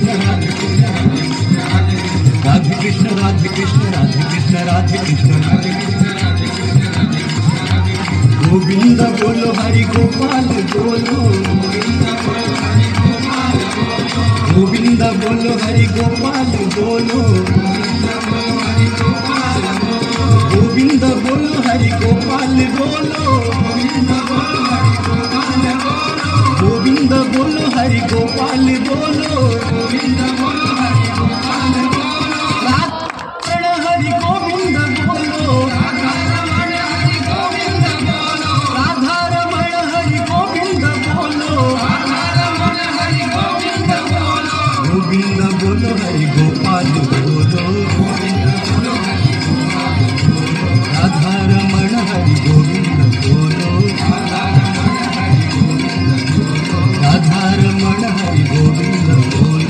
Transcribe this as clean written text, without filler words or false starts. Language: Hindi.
राधे कृष्ण राधे कृष्ण राधे कृष्ण राधे कृष्ण राधे कृष्ण गोविंद बोलो हरि गोपाल बोलो गोविंद बोलो हरि गोपाल बोलो गोविंद बोलो हरि गोपाल बोलो गोविंद बोलो हरि गोपाल बोलो हरि गोविंद बोलो राधा रमण हरि गोविंद बोलो गोविंद बोलो हरि गोपाल